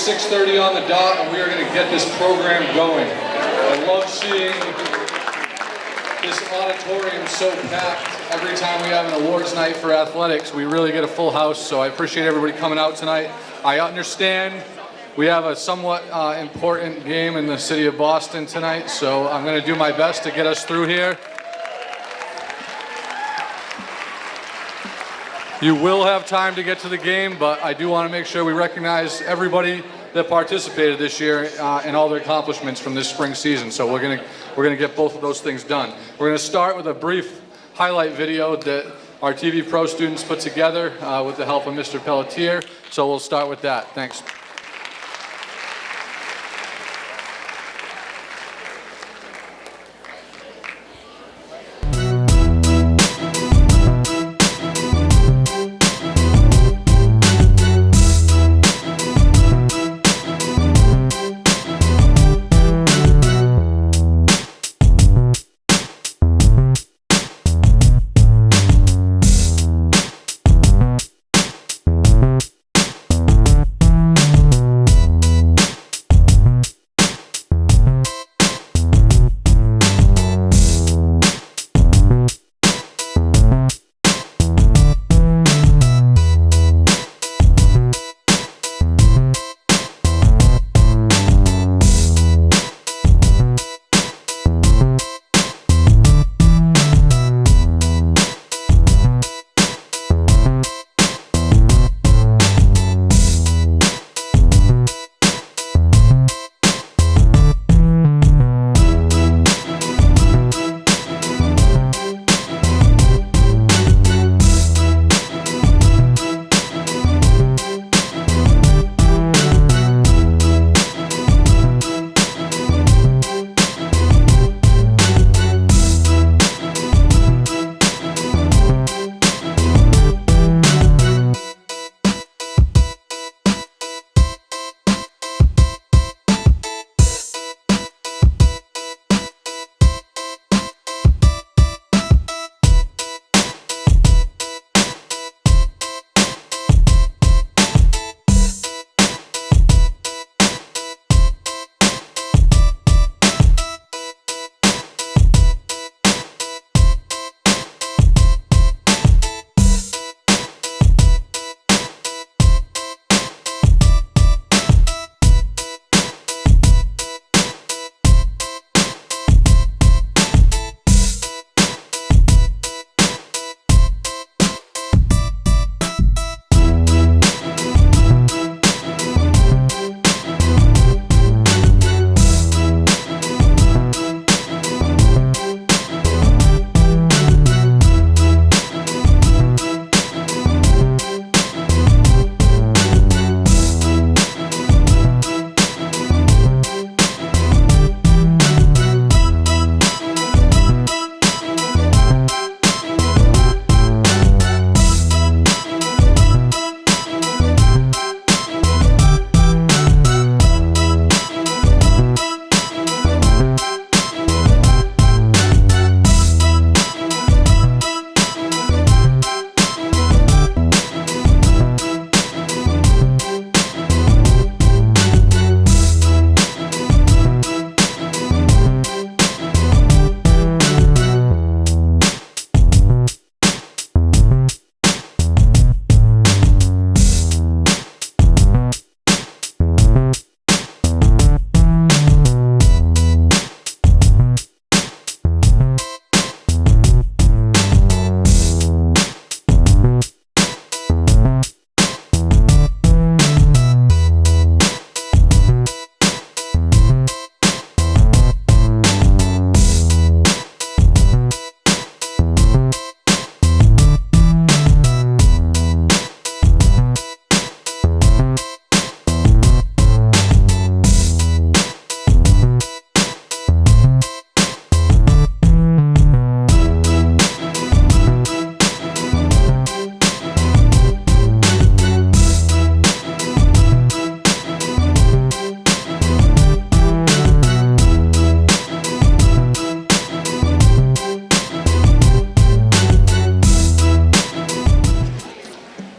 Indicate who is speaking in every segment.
Speaker 1: 6:30 on the dot, and we are going to get this program going. I love seeing this auditorium so packed. Every time we have an awards night for athletics, we really get a full house, so I appreciate everybody coming out tonight. I understand we have a somewhat important game in the city of Boston tonight, so I'm going to do my best to get us through here. You will have time to get to the game, but I do want to make sure we recognize everybody that participated this year and all their accomplishments from this spring season. So we're gonna get both of those things done. We're gonna start with a brief highlight video that our TV Pro students put together with the help of Mr. Pelletier. So we'll start with that. Thanks.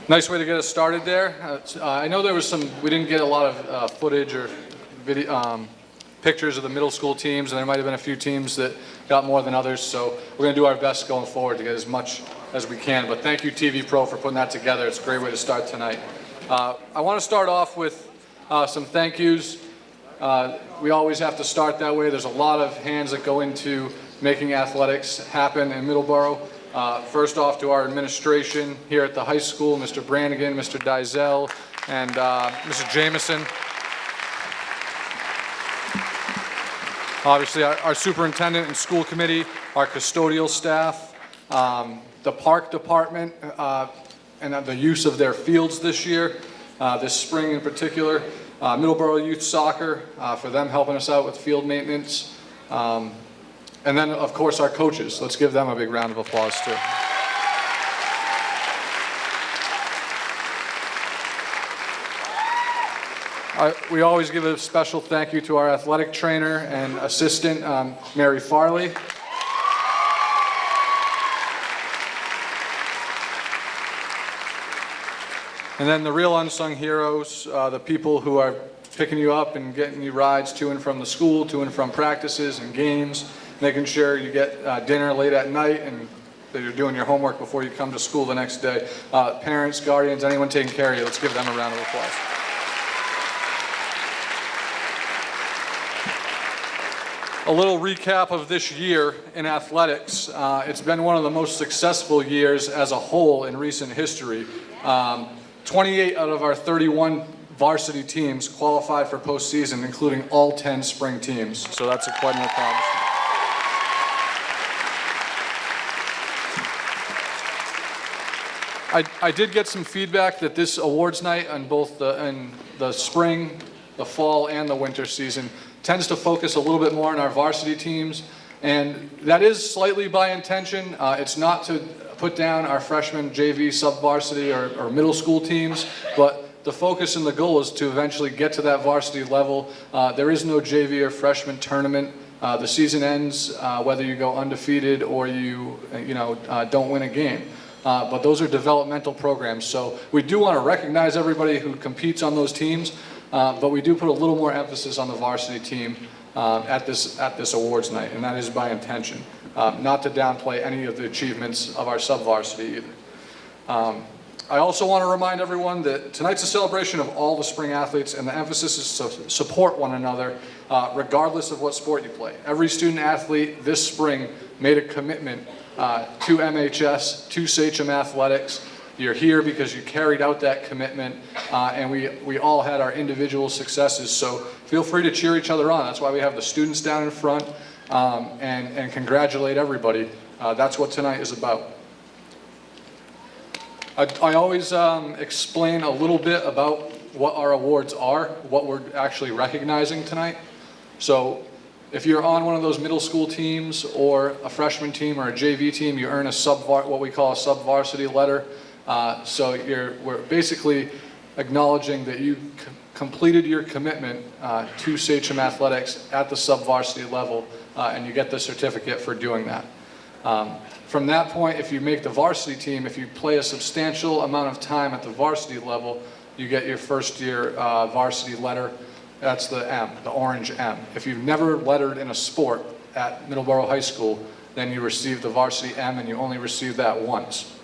Speaker 1: Nice way to get us started there. I know there was we didn't get a lot of footage or video, pictures of the middle school teams, and there might have been a few teams that got more than others, so we're going to do our best going forward to get as much as we can. But thank you, TV Pro, for putting that together. It's a great way to start tonight. I want to start off with some thank yous. We always have to start that way. There's a lot of hands that go into making athletics happen in Middleborough. First off, to our administration here at the high school, Mr. Brannigan, Mr. Dizell, and Mr. Jameson. Obviously, our superintendent and school committee, our custodial staff, the park department, and the use of their fields this year, this spring in particular. Middleborough Youth Soccer, for them helping us out with field maintenance. And then, of course, our coaches. Let's give them a big round of applause, too. We always give a special thank you to our athletic trainer and assistant, Mary Farley. And then the real unsung heroes, the people who are picking you up and getting you rides to and from the school, to and from practices and games, making sure you get dinner late at night and that you're doing your homework before you come to school the next day. Parents, guardians, anyone taking care of you, let's give them a round of applause. A little recap of this year in athletics. It's been one of the most successful years as a whole in recent history. 28 out of our 31 varsity teams qualified for postseason, including all 10 spring teams. So that's quite an accomplishment. I did get some feedback that this awards night on both the spring, the fall, and the winter season tends to focus a little bit more on our varsity teams, and that is slightly by intention. It's not to put down our freshman JV sub-varsity or middle school teams, but the focus and the goal is to eventually get to that varsity level. There is no JV or freshman tournament. The season ends whether you go undefeated or you don't win a game. But those are developmental programs, so we do want to recognize everybody who competes on those teams, but we do put a little more emphasis on the varsity team at this awards night, and that is by intention, not to downplay any of the achievements of our sub-varsity either. I also want to remind everyone that tonight's a celebration of all the spring athletes, and the emphasis is to support one another regardless of what sport you play. Every student athlete this spring made a commitment to MHS, to Sachem Athletics. You're here because you carried out that commitment, and we all had our individual successes, so feel free to cheer each other on. That's why we have the students down in front, and congratulate everybody. That's what tonight is about. I always explain a little bit about what our awards are, what we're actually recognizing tonight. So if you're on one of those middle school teams or a freshman team or a JV team, you earn what we call a sub-varsity letter. So we're basically acknowledging that you completed your commitment to Sachem Athletics at the sub-varsity level, and you get the certificate for doing that. From that point, if you make the varsity team, if you play a substantial amount of time at the varsity level, you get your first year varsity letter. That's the M, the orange M. If you've never lettered in a sport at Middleborough High School, then you receive the varsity M, and you only receive that once.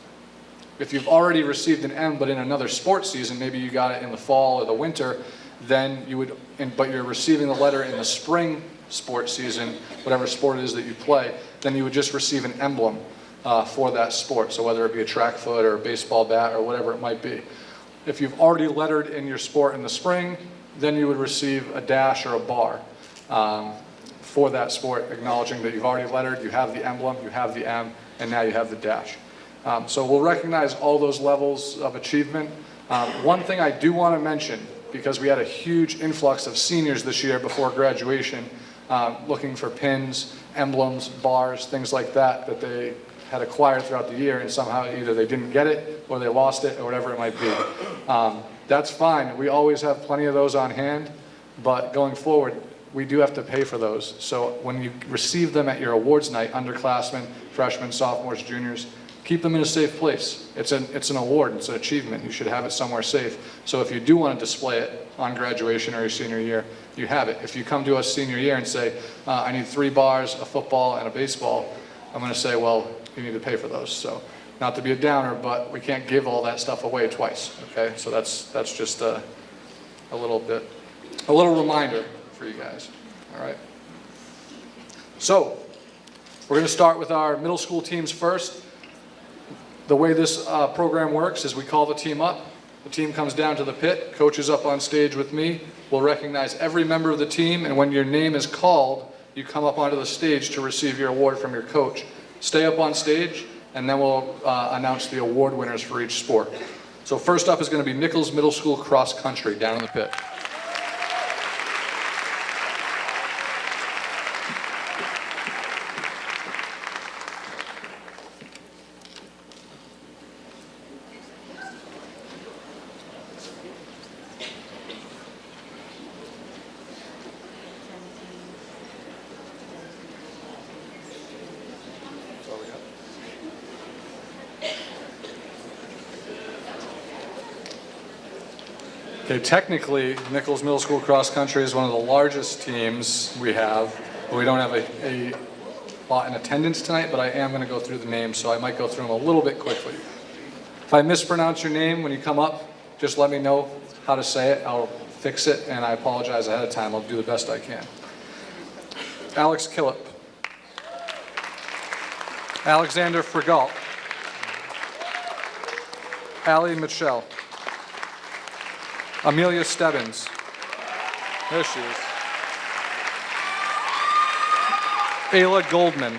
Speaker 1: If you've already received an M, but in another sports season, maybe you got it in the fall or the winter, then you would, but you're receiving the letter in the spring sports season, whatever sport it is that you play, then you would just receive an emblem for that sport. So whether it be a track foot or a baseball bat or whatever it might be. If you've already lettered in your sport in the spring, then you would receive a dash or a bar for that sport, acknowledging that you've already lettered, you have the emblem, you have the M, and now you have the dash. So we'll recognize all those levels of achievement. One thing I do want to mention, because we had a huge influx of seniors this year before graduation, looking for pins, emblems, bars, things like that they had acquired throughout the year, and somehow either they didn't get it or they lost it or whatever it might be. That's fine. We always have plenty of those on hand, but going forward, we do have to pay for those. So when you receive them at your awards night, underclassmen, freshmen, sophomores, juniors, keep them in a safe place. It's an award, it's an achievement. You should have it somewhere safe. So if you do want to display it on graduation or your senior year, you have it. If you come to us senior year and say, I need 3 bars, a football, and a baseball, I'm going to say, well, you need to pay for those. So not to be a downer, but we can't give all that stuff away twice, okay? So that's just a little reminder for you guys, all right? So we're going to start with our middle school teams first. The way this program works is we call the team up. The team comes down to the pit. Coach is up on stage with me. We'll recognize every member of the team, and when your name is called, you come up onto the stage to receive your award from your coach. Stay up on stage, and then we'll announce the award winners for each sport. So first up is going to be Nichols Middle School Cross Country down in the pit. Okay, technically, Nichols Middle School Cross Country is one of the largest teams we have. We don't have a lot in attendance tonight, but I am going to go through the names, so I might go through them a little bit quickly. If I mispronounce your name when you come up, just let me know how to say it. I'll fix it, and I apologize ahead of time. I'll do the best I can. Alex Killip. Alexander Frigal. Allie Mitchell. Amelia Stebbins. There she is. Ayla Goldman.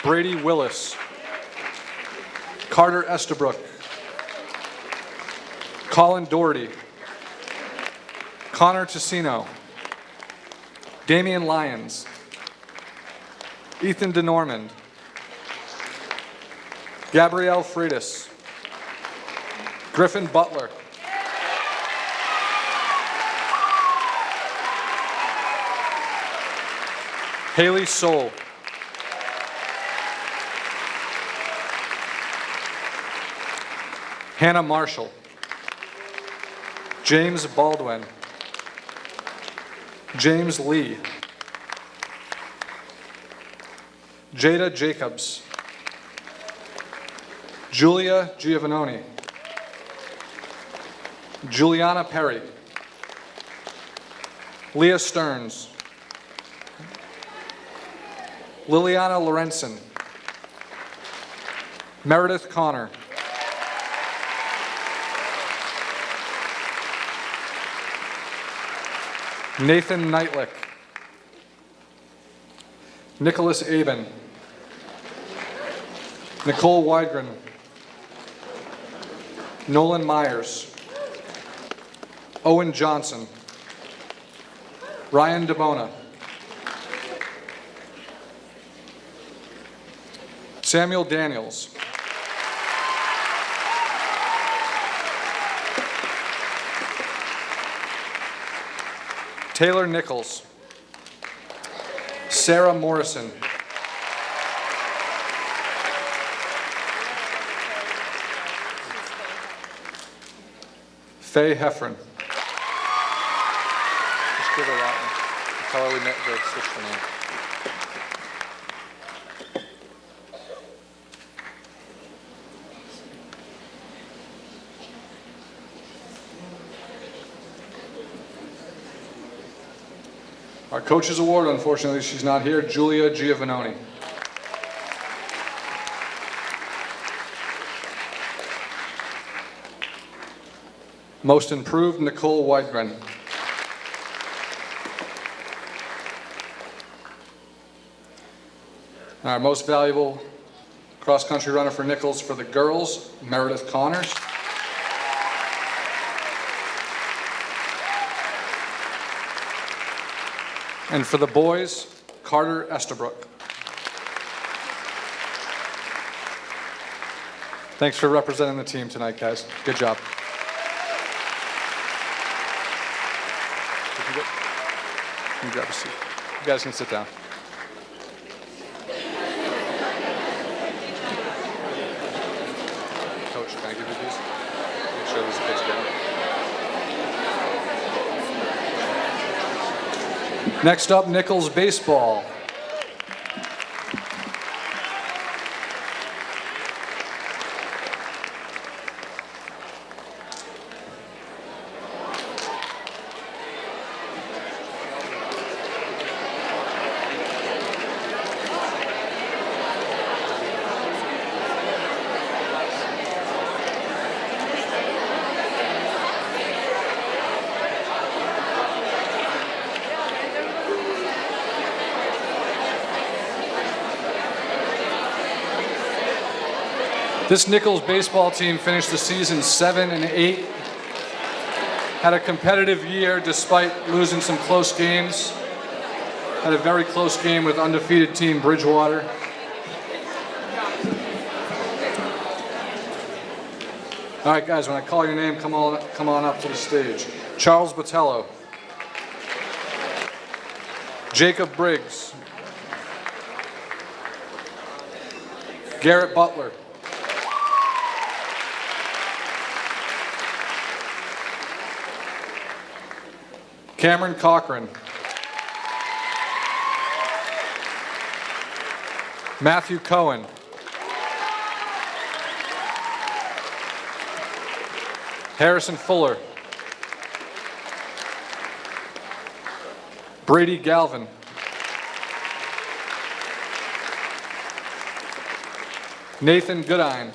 Speaker 1: Brady Willis. Carter Estabrook. Colin Doherty. Connor Tessino. Damian Lyons. Ethan DeNormand. Gabrielle Freitas. Griffin Butler. Haley Soul. Hannah Marshall. James Baldwin. James Lee. Jada Jacobs. Julia Giovannoni. Juliana Perry. Leah Stearns. Liliana Lorenzen. Meredith Connor. Nathan Knightlick. Nicholas Aben. Nicole Weidgren. Nolan Myers. Owen Johnson. Ryan DeBona. Samuel Daniels. Taylor Nichols. Sarah Morrison. Faye Heffron. Just give her that one. Tell her we met the switch the name. Our Coach's Award, unfortunately, she's not here, Julia Giovannoni. Most Improved, Nicole Weidgren. Our Most Valuable Cross-Country Runner for Nichols for the girls, Meredith Connors. And for the boys, Carter Estabrook. Thanks for representing the team tonight, guys. Good job. You grab a seat. You guys can sit down. Next up, Nichols baseball. This Nichols baseball team finished the season 7-8. Had a competitive year despite losing some close games. Had a very close game with undefeated team Bridgewater. All right, guys, when I call your name, come on up to the stage. Charles Botello. Jacob Briggs. Garrett Butler. Cameron Cochran. Matthew Cohen. Harrison Fuller. Brady Galvin. Nathan Goodine.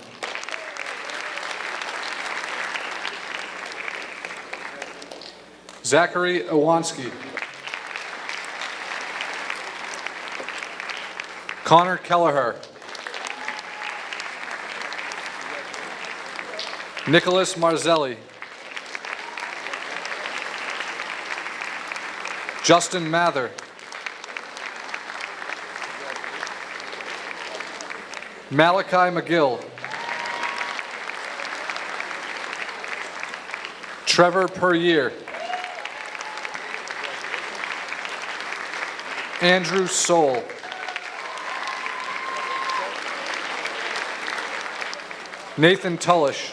Speaker 1: Zachary Iwanski. Connor Kelleher. Nicholas Marzelli. Justin Mather. Malachi McGill. Trevor Perrier. Andrew Soul. Nathan Tullish.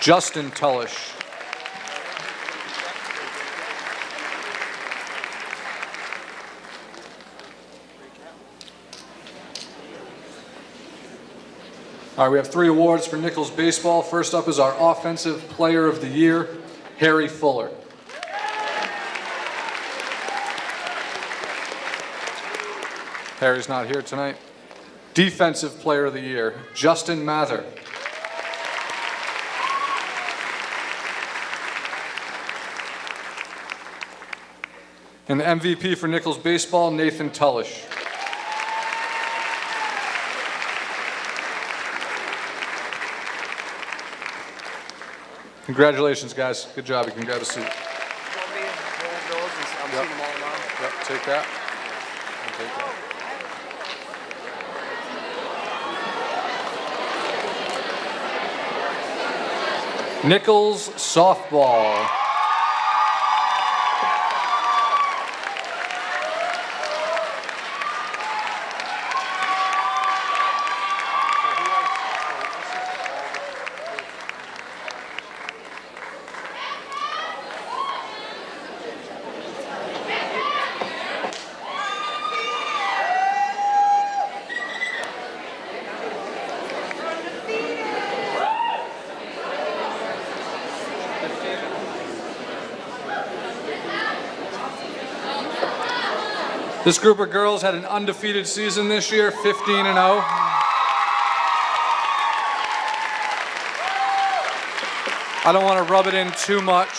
Speaker 1: Justin Tullish. All right, we have 3 awards for Nichols baseball. First up is our Offensive Player of the Year, Harry Fuller. Harry's not here tonight. Defensive Player of the Year, Justin Mather. And the MVP for Nichols baseball, Nathan Tullish. Congratulations, guys. Good job. You can grab a seat. Yep, take that. And take that. Nichols softball. This group of girls had an undefeated season this year, 15-0. I don't want to rub it in too much,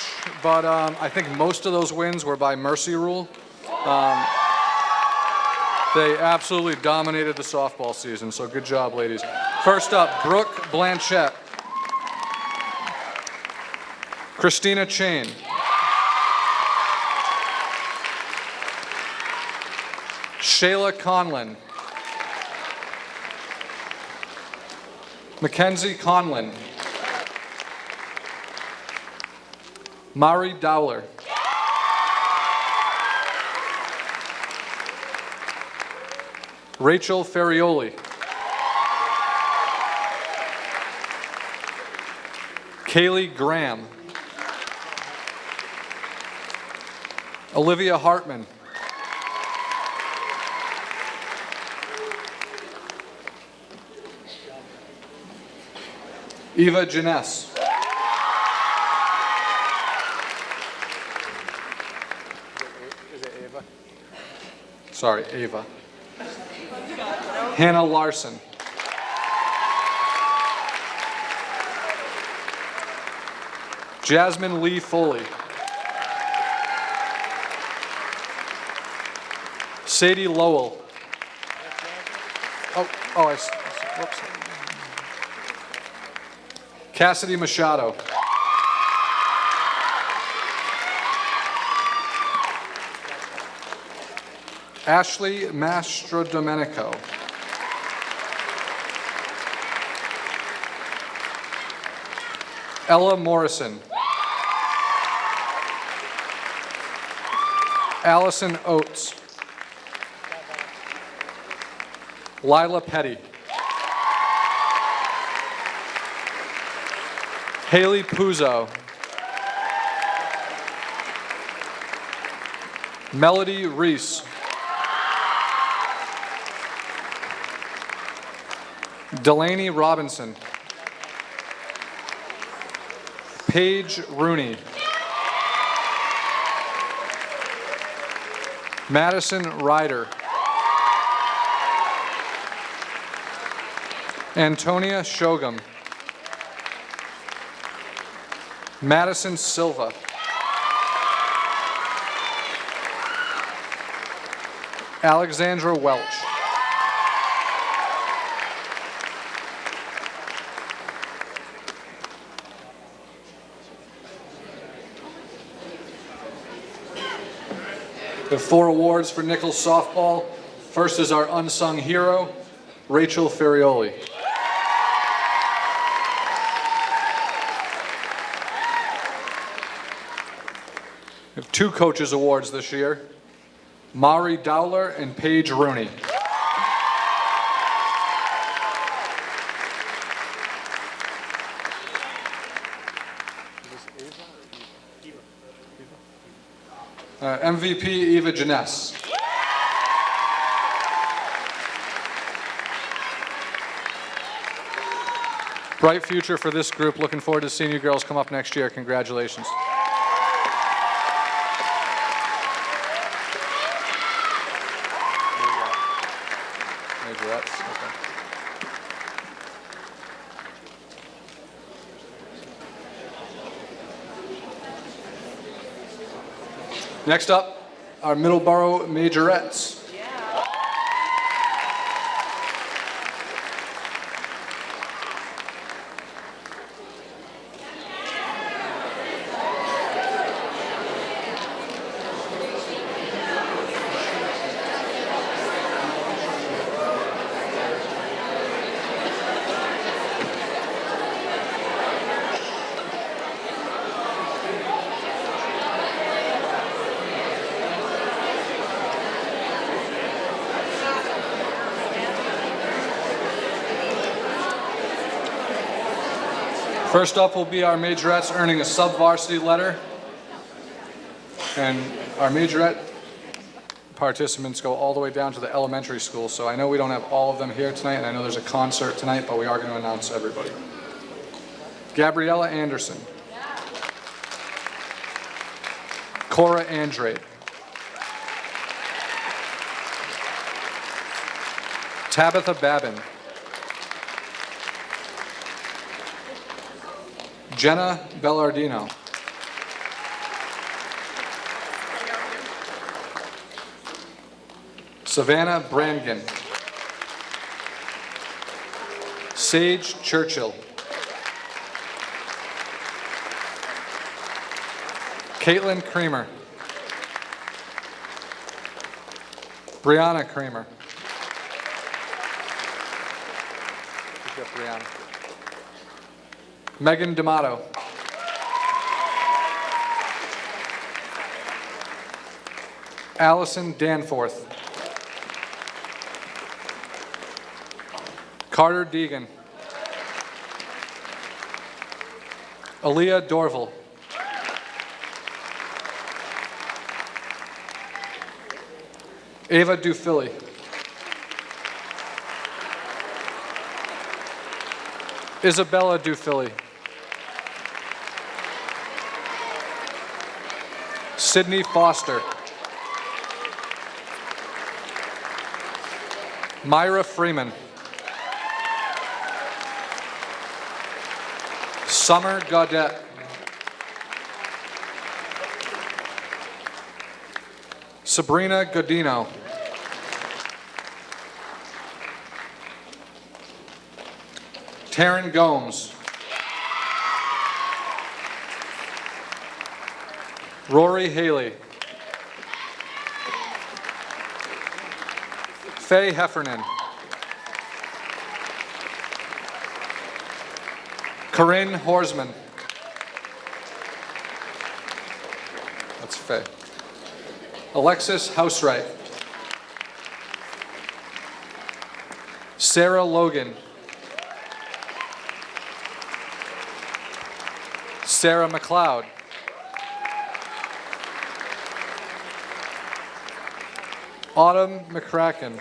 Speaker 1: but I think most of those wins were by mercy rule. They absolutely dominated the softball season, so good job, ladies. First up, Brooke Blanchette. Christina Chain. Shayla Conlin. Mackenzie Conlin. Mari Dowler. Rachel Ferrioli. Kaylee Graham. Olivia Hartman. Eva Janess.
Speaker 2: Is it Ava?
Speaker 1: Sorry, Ava. Hannah Larson. Jasmine Lee Foley. Sadie Lowell. Whoops. Cassidy Machado. Ashley Mastrodomenico. Ella Morrison. Allison Oates. Lila Petty. Haley Puzo. Melody Reese. Delaney Robinson. Paige Rooney. Madison Ryder. Antonia Shogum. Madison Silva. Alexandra Welch. We have 4 awards for Nichols softball. First is our unsung hero, Rachel Ferrioli. We have 2 coaches awards this year, Mari Dowler and Paige Rooney. MVP Eva Janess. Bright future for this group. Looking forward to seeing you girls come up next year. Congratulations. Majorettes. Okay. Next up, our Middleborough Majorettes. First up will be our Majorettes earning a sub-varsity letter. And our Majorette participants go all the way down to the elementary school. So I know we don't have all of them here tonight, and I know there's a concert tonight, but we are going to announce everybody. Gabriella Anderson. Cora Andrade. Tabitha Babin. Jenna Bellardino. Savannah Brangan. Sage Churchill. Caitlin Creamer. Brianna Creamer. Good job, Brianna. Megan D'Amato. Allison Danforth. Carter Deegan. Aaliyah Dorval. Ava Dufilly. Isabella Dufilly. Sydney Foster. Myra Freeman. Summer Gaudette. Sabrina Godino. Taryn Gomes. Rory Haley. Faye Heffernan. Corinne Horsman. That's Faye. Alexis Housewright. Sarah Logan. Sarah McLeod. Autumn McCracken.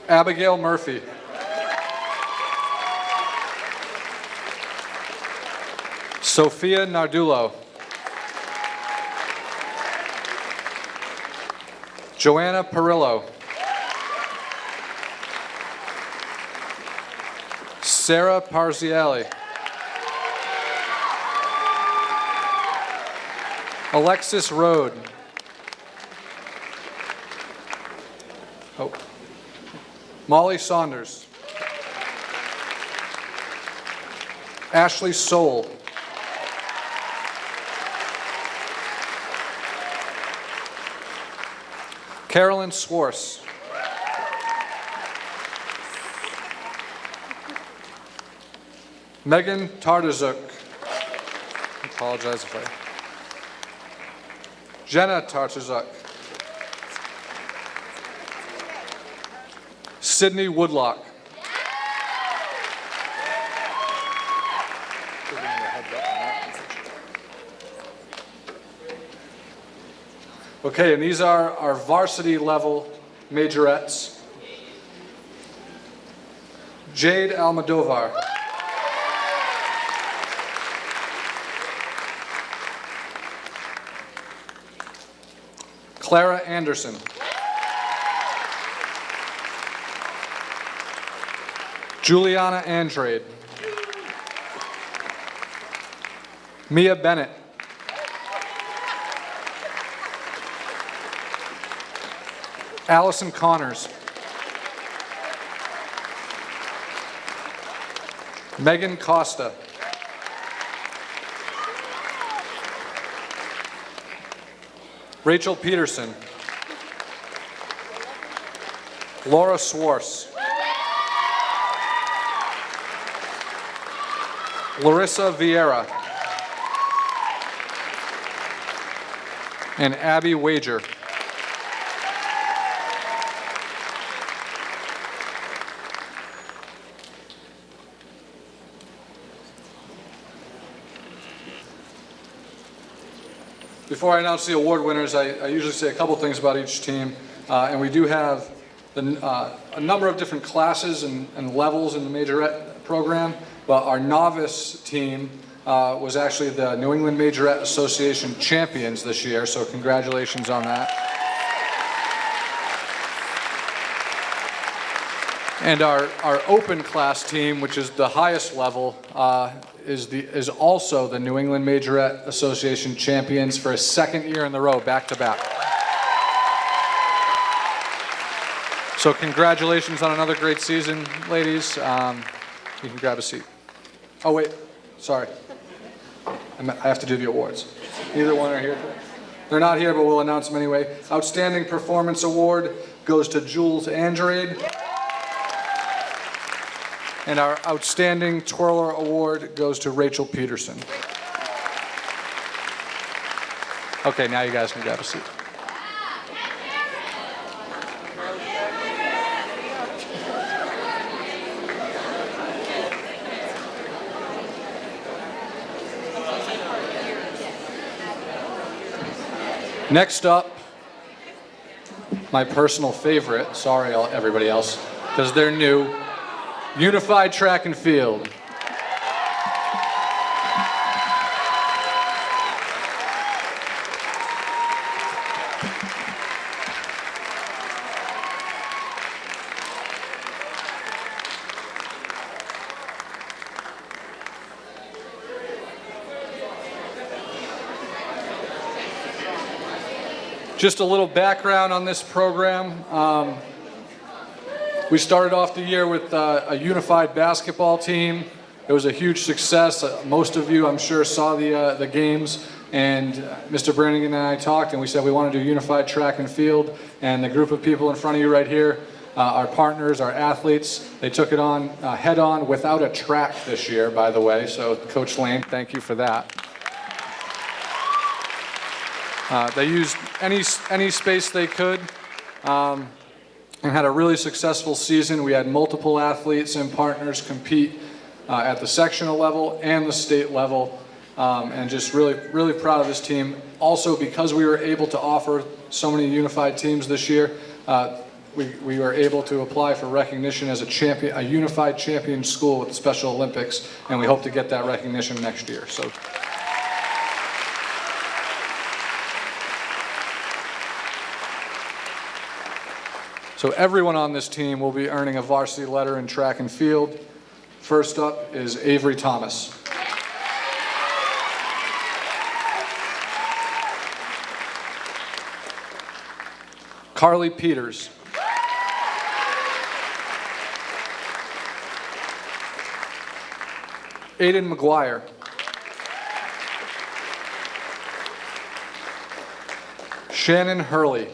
Speaker 1: Abigail Murphy. Sophia Nardullo. Joanna Perillo. Sarah Parziali. Alexis Rode. Oh. Molly Saunders. Ashley Soule. Carolyn Swartz. Megan Tartazuk. I apologize if I... Jenna Tartazuk. Sydney Woodlock. Okay, and these are our varsity level majorettes. Jade Almodovar. Clara Anderson. Juliana Andrade. Mia Bennett. Allison Connors. Megan Costa. Rachel Peterson. Laura Swartz. Larissa Vieira. And Abby Wager. Before I announce the award winners, I usually say a couple things about each team. And we do have a number of different classes and levels in the majorette program. But our novice team was actually the New England Majorette Association champions this year, so congratulations on that. And our open class team, which is the highest level, is also the New England Majorette Association champions for a second year in a row, back to back. So congratulations on another great season, ladies. You can grab a seat. Oh wait, sorry. I have to do the awards. Neither one are here. They're not here, but we'll announce them anyway. Outstanding Performance Award goes to Jules Andrade. And our Outstanding Twirler Award goes to Rachel Peterson. Okay, now you guys can grab a seat. Next up, my personal favorite, sorry everybody else, because they're new, Unified Track and Field. Just a little background on this program. We started off the year with a unified basketball team. It was a huge success. Most of you, I'm sure, saw the games. And Mr. Brannigan and I talked, and we said we want to do unified track and field. And the group of people in front of you right here, our partners, our athletes, they took it on head on without a track this year, by the way. So Coach Lane, thank you for that. They used any space they could and had a really successful season. We had multiple athletes and partners compete at the sectional level and the state level, and just really proud of this team. Also, because we were able to offer so many unified teams this year, we were able to apply for recognition as a unified champion school with the Special Olympics, and we hope to get that recognition next year. So everyone on this team will be earning a varsity letter in track and field. First up is Avery Thomas. Carly Peters. Aiden McGuire. Shannon Hurley.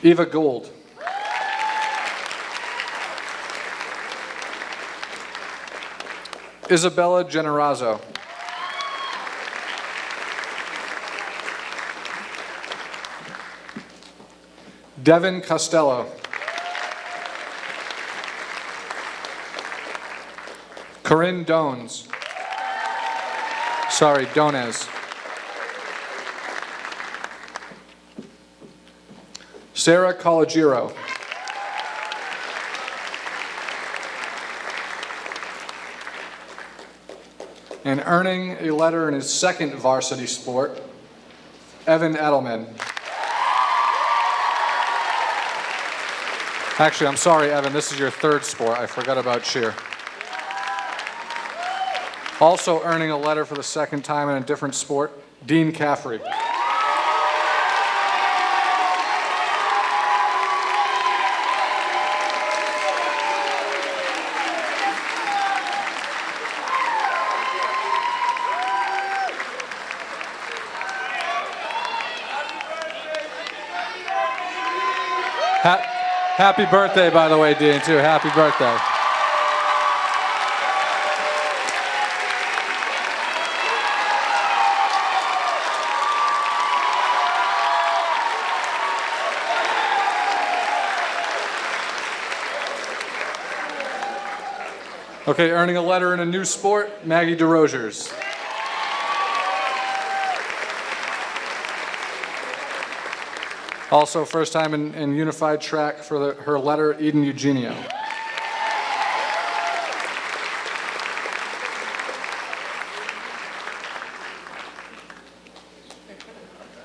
Speaker 1: Eva Gold. Isabella Generazzo. Devin Costello. Corinne Dones. Sorry, Donez. Sarah Colagiro. And earning a letter in his second varsity sport, Evan Edelman. Actually, I'm sorry, Evan, this is your third sport. I forgot about cheer. Also earning a letter for the second time in a different sport, Dean Caffrey. Happy birthday, by the way, Dean, too. Happy birthday. Okay, earning a letter in a new sport, Maggie DeRosiers. Also, first time in unified track for her letter, Eden Eugenio.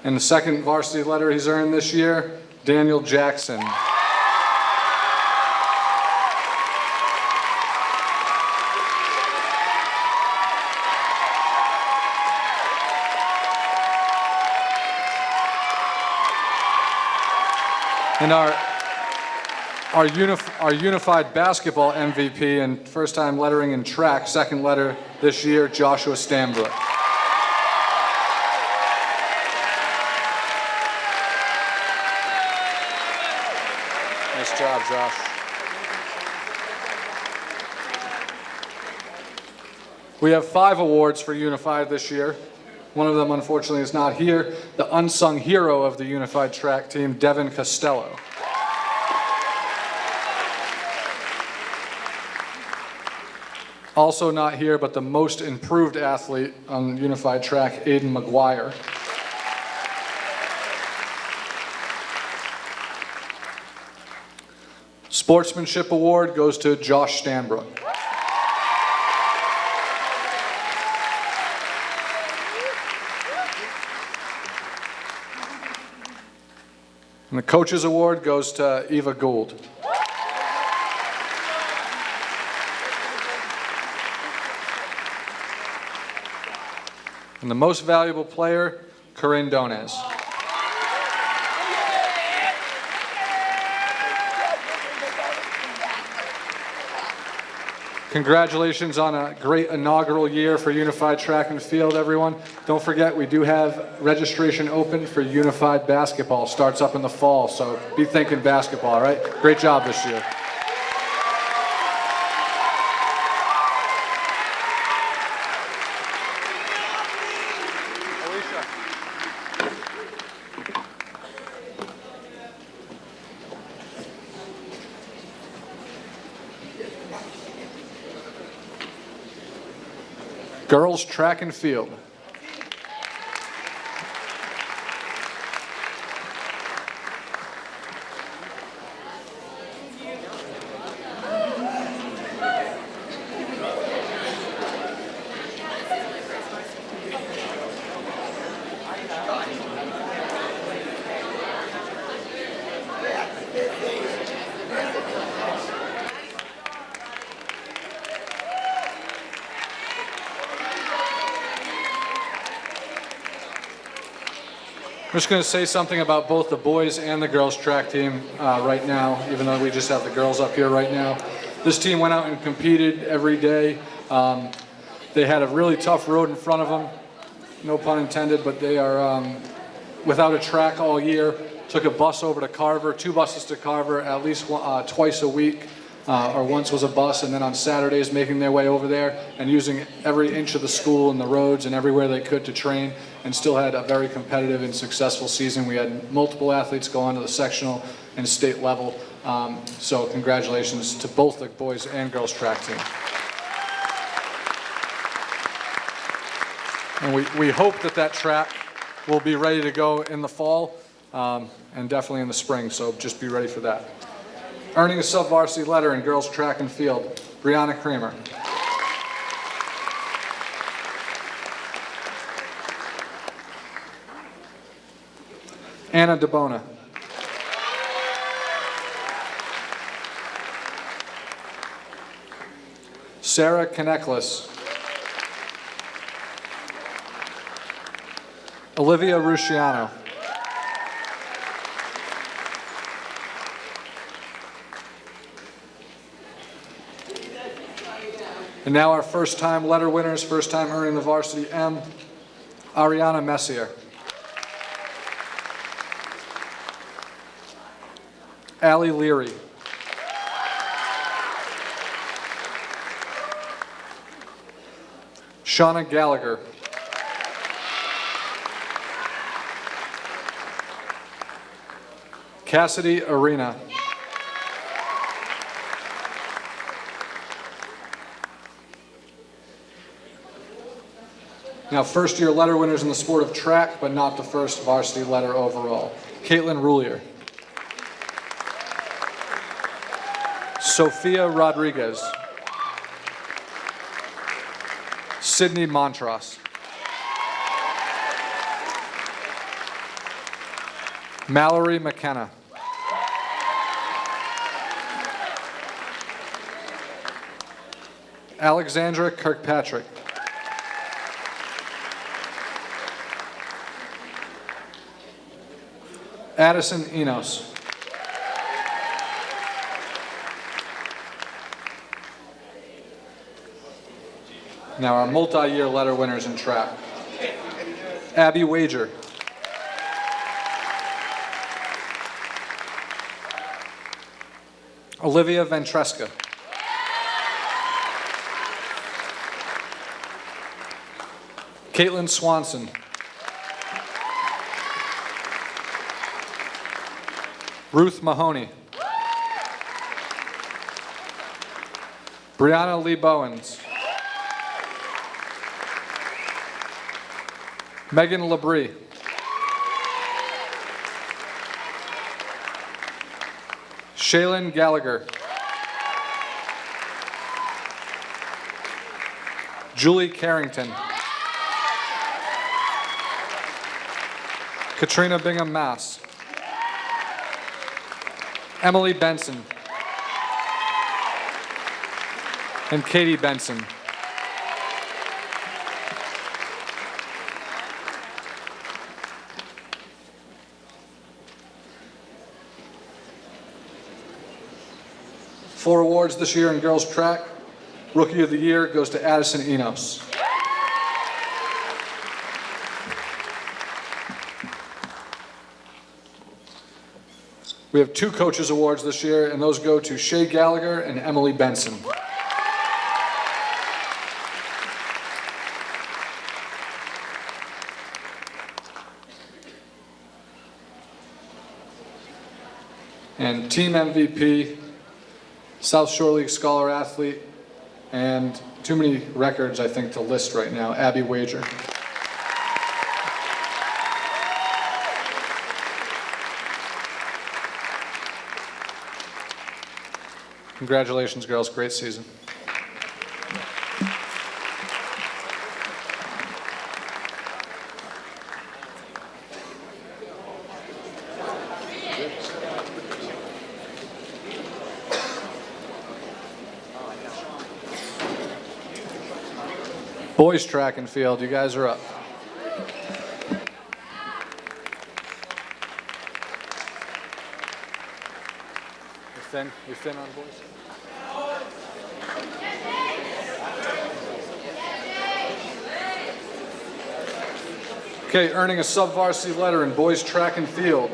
Speaker 1: And the second varsity letter he's earned this year, Daniel Jackson. And our unified basketball MVP and first time lettering in track, second letter this year, Joshua Stambrook. Nice job, Josh. We have 5 awards for unified this year. One of them, unfortunately, is not here. The unsung hero of the unified track team, Devin Costello. Also not here, but the most improved athlete on unified track, Aiden McGuire. Sportsmanship award goes to Josh Stanbrook. And the coaches award goes to Eva Gould. And the most valuable player, Corinne Donez. Congratulations on a great inaugural year for Unified Track and Field, everyone. Don't forget, we do have registration open for Unified Basketball. Starts up in the fall, so be thinking basketball, all right? Great job this year. Girls Track and Field. I'm just going to say something about both the boys and the girls track team right now, even though we just have the girls up here right now. This team went out and competed every day. They had a really tough road in front of them, no pun intended, but they are without a track all year. Took a bus over to Carver, 2 buses to Carver at least twice a week, or once was a bus, and then on Saturdays making their way over there and using every inch of the school and the roads and everywhere they could to train, and still had a very competitive and successful season. We had multiple athletes go on to the sectional and state level. So congratulations to both the boys and girls track team. And we hope that track will be ready to go in the fall and definitely in the spring, so just be ready for that. Earning a sub-varsity letter in girls track and field, Brianna Kramer. Anna DeBona. Sarah Kaneklis. Olivia Rusciano. And now our first-time letter winners, first time earning the varsity M, Ariana Messier. Allie Leary. Shauna Gallagher. Cassidy Arena. Now, first-year letter winners in the sport of track, but not the first varsity letter overall. Caitlin Roulier. Sophia Rodriguez. Sydney Montross. Mallory McKenna. Alexandra Kirkpatrick. Addison Enos. Now our multi-year letter winners in track. Abby Wager. Olivia Ventresca. Caitlin Swanson. Ruth Mahoney. Brianna Lee Bowens. Megan Labrie. Shaylin Gallagher. Julie Carrington. Katrina Bingham Mass. Emily Benson. And Katie Benson. Four awards this year in girls track. Rookie of the Year goes to Addison Enos. We have two coaches awards this year, and those go to Shay Gallagher and Emily Benson. And team MVP, South Shore League Scholar Athlete, and too many records, I think, to list right now, Abby Wager. Congratulations, girls. Great season. Boys track and field, you guys are up. You're thin on boys? Okay, earning a sub-varsity letter in boys track and field,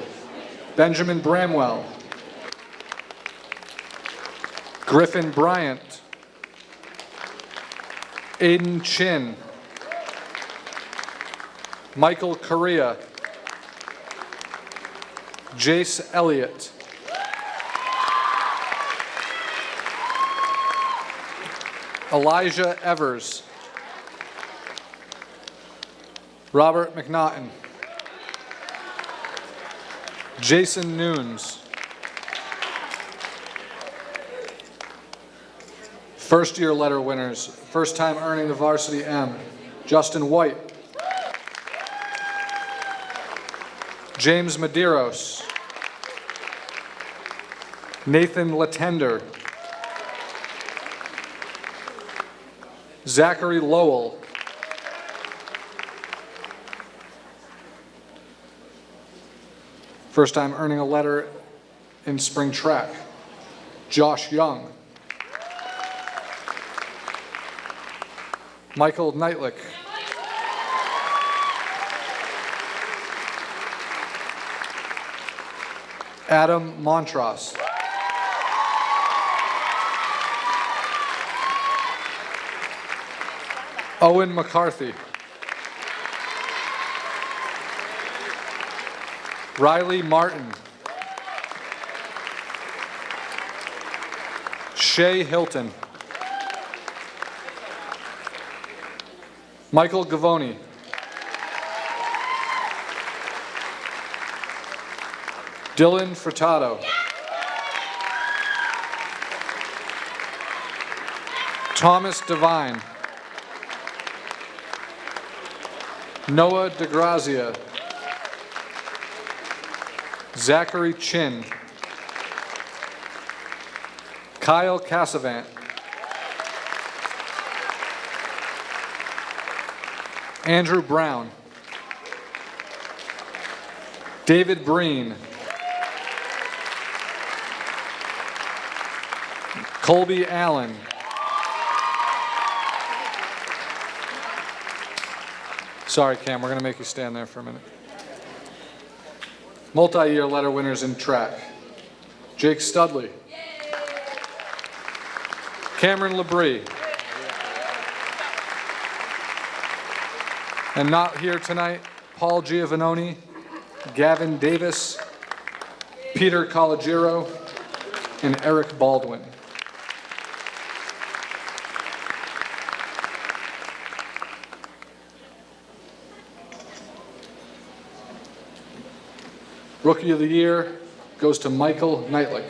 Speaker 1: Benjamin Bramwell. Griffin Bryant. Aiden Chin. Michael Correa. Jace Elliott. Elijah Evers. Robert McNaughton. Jason Nunes. First year letter winners, first time earning the varsity M, Justin White. James Medeiros. Nathan Latender. Zachary Lowell. First time earning a letter in spring track, Josh Young. Michael Knightlick. Adam Montross. Owen McCarthy. Riley Martin. Shay Hilton. Michael Gavoni. Dylan Furtado. Thomas Devine. Noah DeGrazia. Zachary Chin. Kyle Cassavant. Andrew Brown. David Breen. Colby Allen. Sorry, Cam, we're going to make you stand there for a minute. Multi-year letter winners in track. Jake Studley. Cameron Labrie. And not here tonight, Paul Giovanoni, Gavin Davis, Peter Colagiro, and Eric Baldwin. Rookie of the Year goes to Michael Knightlick.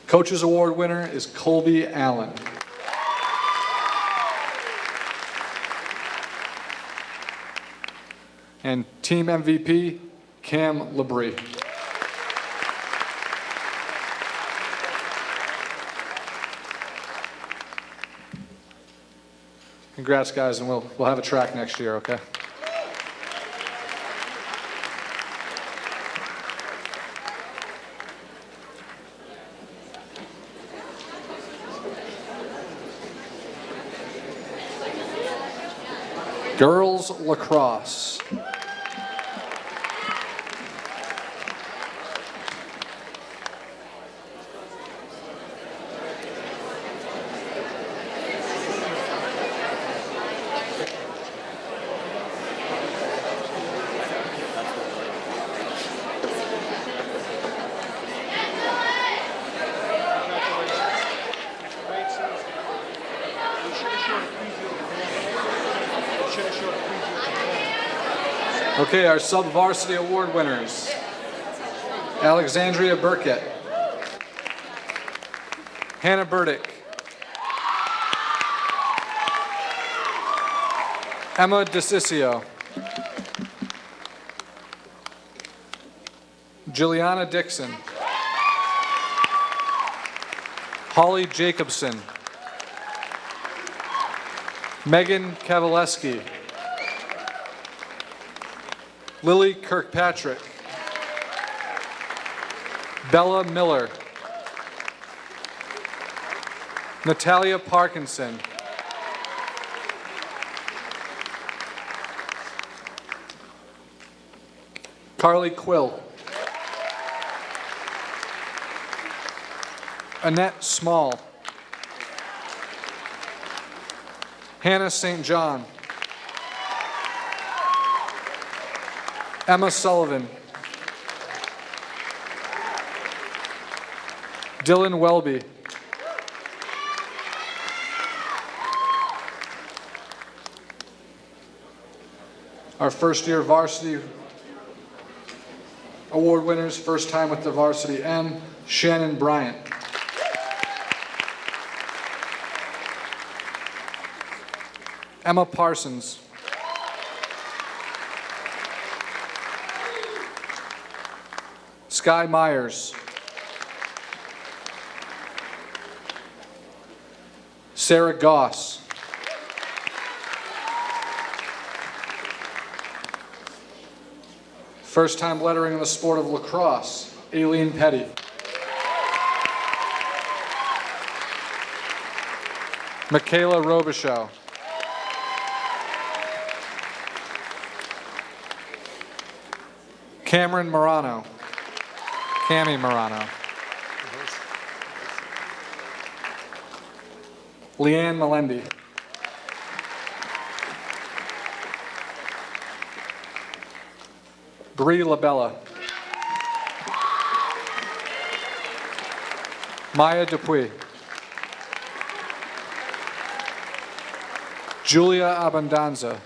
Speaker 1: Coaches Award winner is Colby Allen. And team MVP, Cam Labrie. Congrats, guys, and we'll have a track next year, okay? Girls lacrosse. Okay, our sub-varsity award winners. Alexandria Burkett. Hannah Burdick. Emma DeCiccio. Juliana Dixon. Holly Jacobson. Megan Kavaleski. Lily Kirkpatrick. Bella Miller. Natalia Parkinson. Carly Quill. Annette Small. Hannah St. John. Emma Sullivan. Dylan Welby. Our first year varsity award winners, first time with the varsity M, Shannon Bryant. Emma Parsons. Sky Myers. Sarah Goss. First time lettering in the sport of lacrosse, Aileen Petty. Michaela Robichaux. Cameron Morano. Cami Morano. Leanne Melendi. Brie LaBella. Maya Dupuy. Julia Abundanza.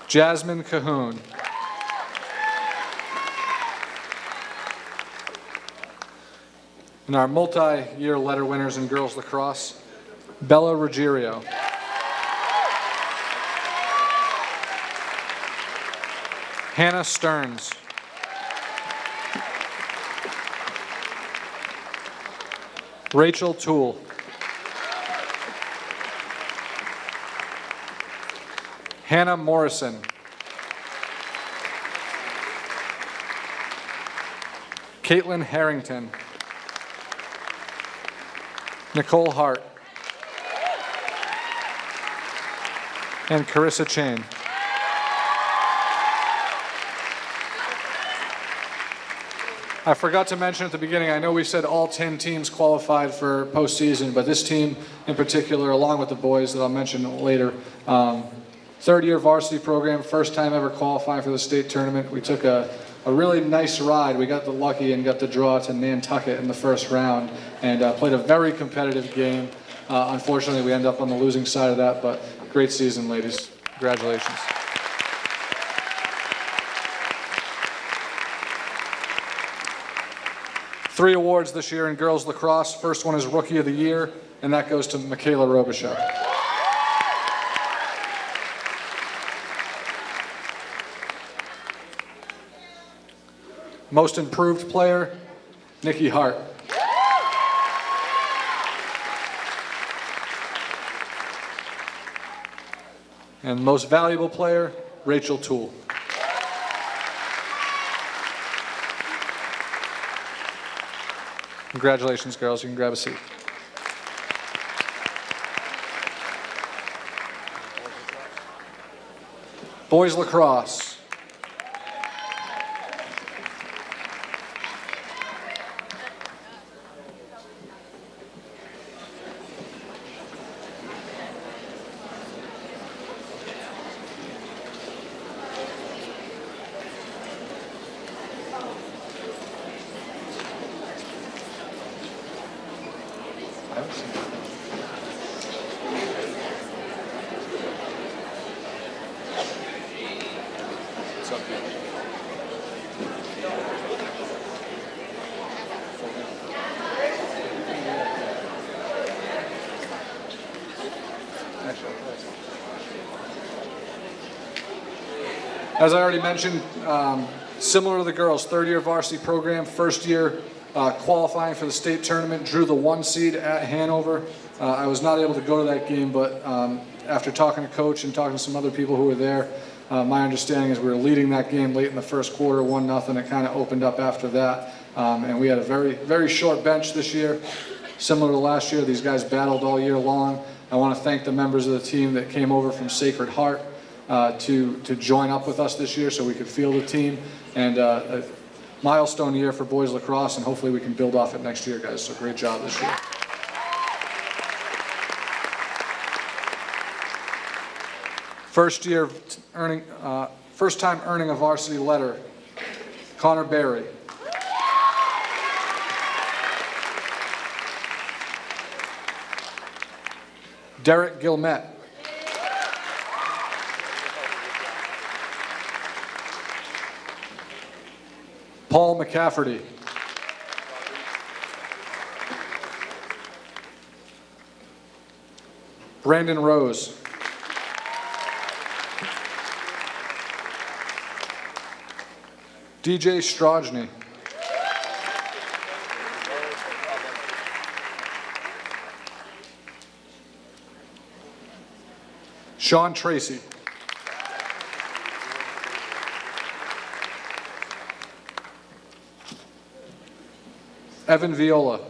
Speaker 1: Jasmine Cahoon. And our multi-year letter winners in girls lacrosse, Bella Ruggiero. Hannah Stearns. Rachel Toole. Hannah Morrison. Caitlin Harrington. Nicole Hart. And Carissa Chain. I forgot to mention at the beginning, I know we said all 10 teams qualified for postseason, but this team in particular, along with the boys that I'll mention later, third-year varsity program, first time ever qualifying for the state tournament. We took a a really nice ride. We got the lucky and got the draw to Nantucket in the first round and played a very competitive game. Unfortunately, we end up on the losing side of that, but great season, ladies. Congratulations. Three awards this year in girls lacrosse. First one is Rookie of the Year, and that goes to Michaela Robichaux. Most Improved Player, Nikki Hart. And Most Valuable Player, Rachel Toole. Congratulations, girls. You can grab a seat. Boys lacrosse. As I already mentioned, similar to the girls, third-year varsity program, first year qualifying for the state tournament, drew the 1 seed at Hanover. I was not able to go to that game, but after talking to Coach and talking to some other people who were there, my understanding is we were leading that game late in the first quarter, 1-0. It kind of opened up after that, and we had a very, very short bench this year. Similar to last year, these guys battled all year long. I want to thank the members of the team that came over from Sacred Heart to join up with us this year so we could field the team. And a milestone year for boys lacrosse, and hopefully we can build off it next year, guys. So great job this year. First time earning a varsity letter, Connor Berry. Derek Gilmet. Paul McCafferty. Brandon Rose. DJ Strojny. Sean Tracy. Evan Viola.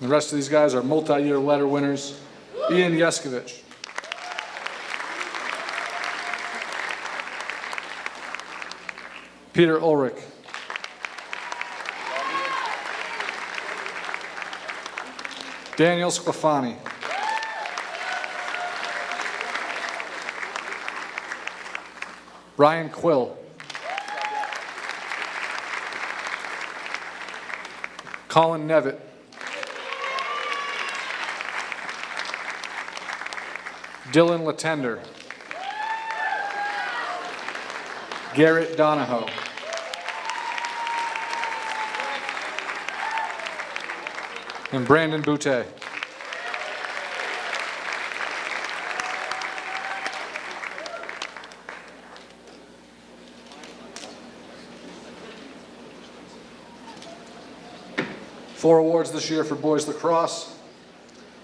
Speaker 1: The rest of these guys are multi-year letter winners. Ian Yeskovich. Peter Ulrich. Daniel Sclafani. Ryan Quill. Colin Nevitt. Dylan Latender. Garrett Donahoe. And Brandon Boutte. Four awards this year for boys lacrosse.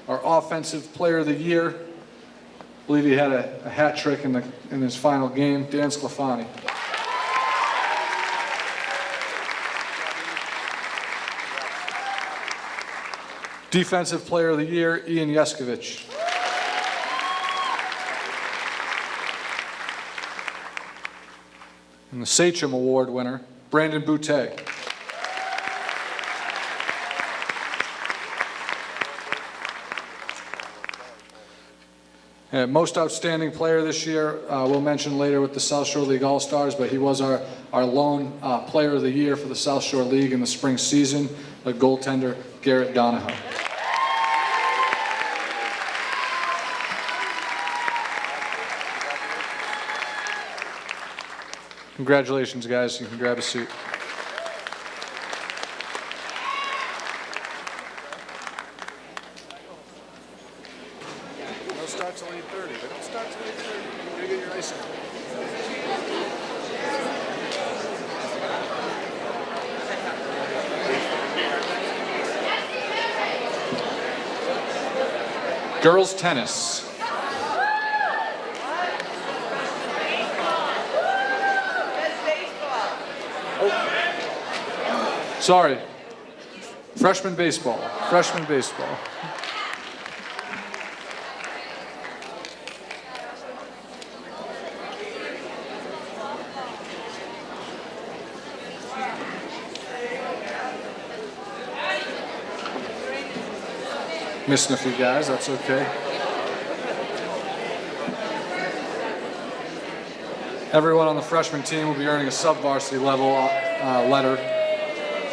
Speaker 1: Our Offensive Player of the Year, I believe he had a hat trick in his final game, Dan Sclafani. Defensive Player of the Year, Ian Yeskovich. And the Sachem Award winner, Brandon Boutte. Most outstanding player this year, we'll mention later with the South Shore League All-Stars, but he was our lone player of the year for the South Shore League in the spring season, the goaltender Garrett Donahoe. Congratulations, guys. You can grab a seat.
Speaker 2: They'll start till 8:30. They don't start till 8:30. You gotta get your ice cream.
Speaker 1: Girls tennis. Sorry. Freshman baseball. Freshman baseball. Missing a few guys, that's okay. Everyone on the freshman team will be earning a sub-varsity level letter,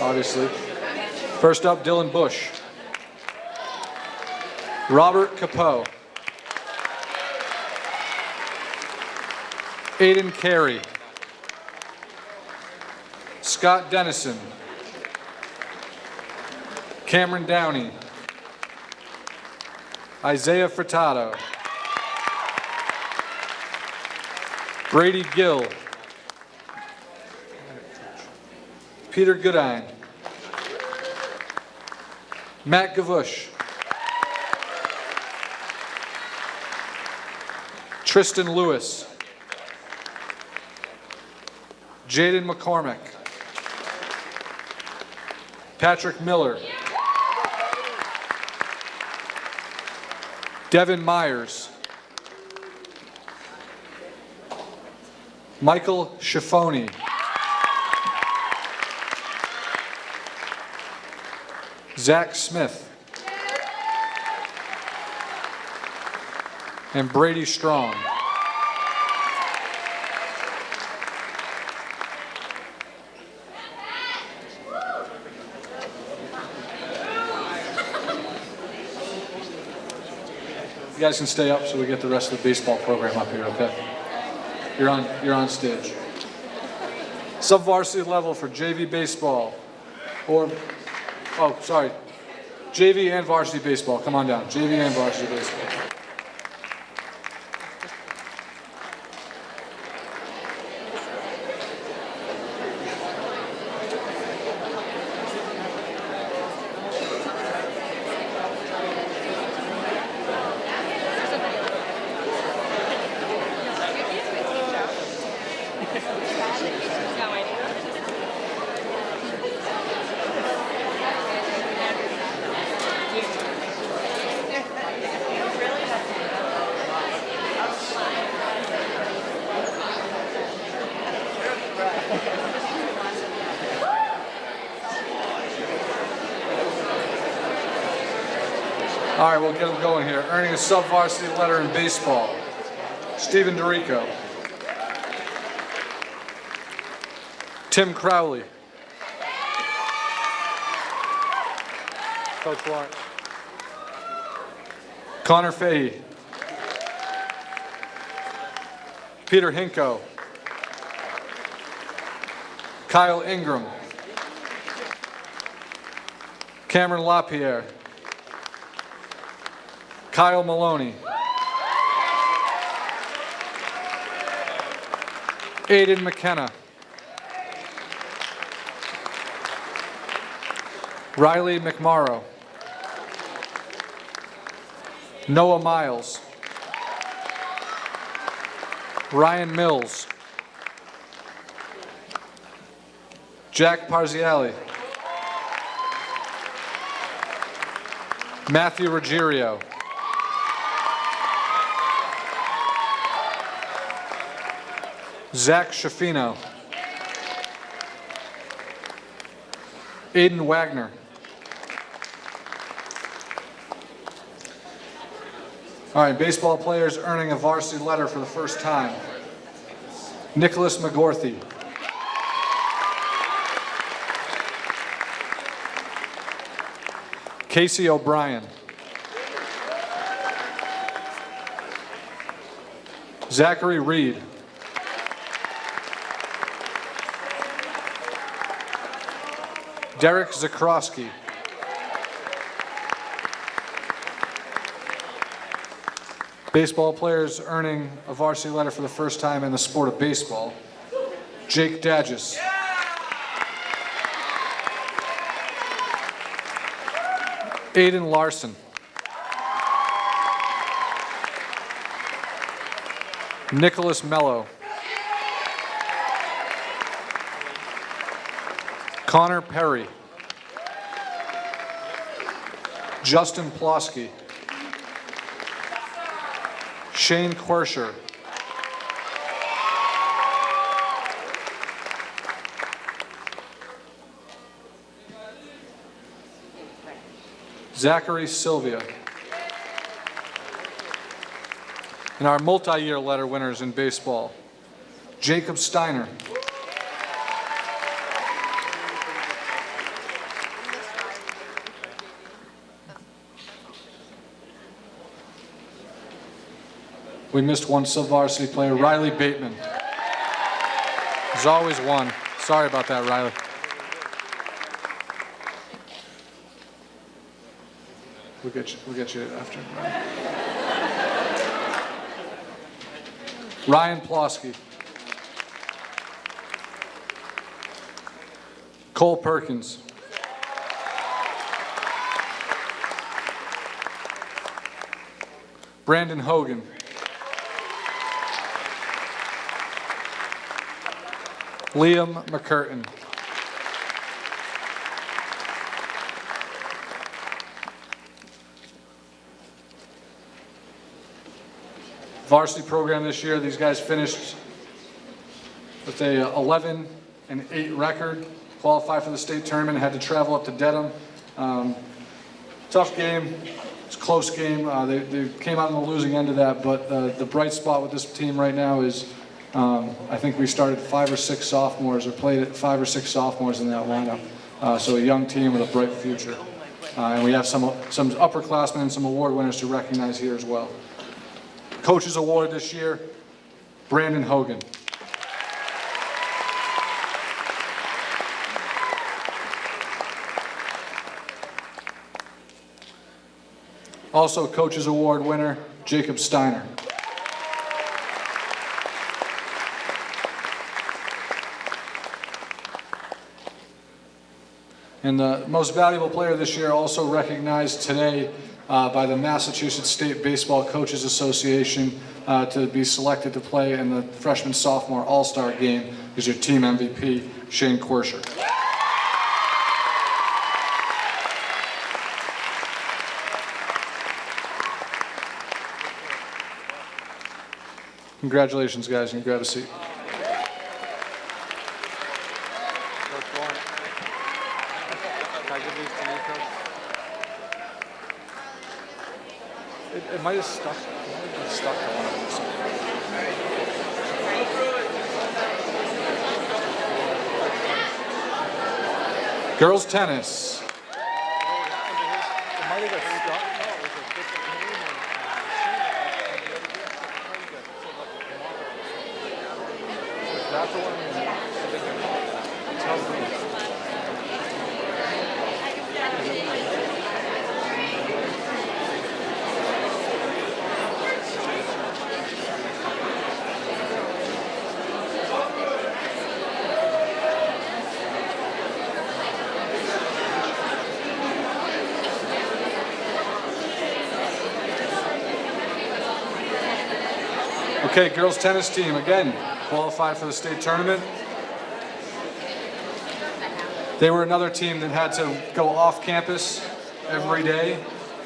Speaker 1: obviously. First up, Dylan Bush. Robert Capoe. Aiden Carey. Scott Dennison. Cameron Downey. Isaiah Furtado. Brady Gill. Peter Goodine. Matt Gavush. Tristan Lewis. Jaden McCormick. Patrick Miller. Devin Myers. Michael Schiffoni. Zach Smith. And Brady Strong. You guys can stay up so we get the rest of the baseball program up here, okay? You're on stage. Sub-varsity level for JV baseball, or, oh, sorry, JV and varsity baseball. Come on down, JV and varsity baseball. All right, we'll get them going here. Earning a sub-varsity letter in baseball, Stephen DeRico. Tim Crowley.
Speaker 2: Coach Lawrence.
Speaker 1: Connor Fahey. Peter Hinko. Kyle Ingram. Cameron LaPierre. Kyle Maloney. Aiden McKenna. Riley McMorrow. Noah Miles. Ryan Mills. Jack Parziali. Matthew Ruggiero. Zach Schaffino. Aiden Wagner. All right, baseball players earning a varsity letter for the first time. Nicholas McGorthy. Casey O'Brien. Zachary Reed. Derek Zakrowski. Baseball players earning a varsity letter for the first time in the sport of baseball. Jake Dadgis. Aiden Larson. Nicholas Mello. Connor Perry. Justin Plosky. Shane Quersher. Zachary Sylvia. And our multi-year letter winners in baseball, Jacob Steiner. We missed one sub-varsity player, Riley Bateman. There's always one. Sorry about that, Riley. We'll get you after. Ryan Plosky. Cole Perkins. Brandon Hogan. Liam McCurtain. Varsity program this year, these guys finished with a 11-8 record, qualified for the state tournament, had to travel up to Dedham. Tough game, it's a close game. They came out on the losing end of that, but the bright spot with this team right now is I think we started 5 or 6 sophomores, or played at 5 or 6 sophomores in that lineup. So a young team with a bright future. And we have some upperclassmen and some award winners to recognize here as well. Coaches Award this year, Brandon Hogan. Also Coaches Award winner, Jacob Steiner. And the most valuable player this year, also recognized today by the Massachusetts State Baseball Coaches Association to be selected to play in the freshman-sophomore all-star game, is your team MVP, Shane Quersher. Congratulations, guys. You can grab a seat. It might have stuck. To one of them. Girls tennis.
Speaker 2: It might have got stuck. That's the one.
Speaker 1: Okay, girls tennis team, again, qualified for the state tournament. They were another team that had to go off campus every day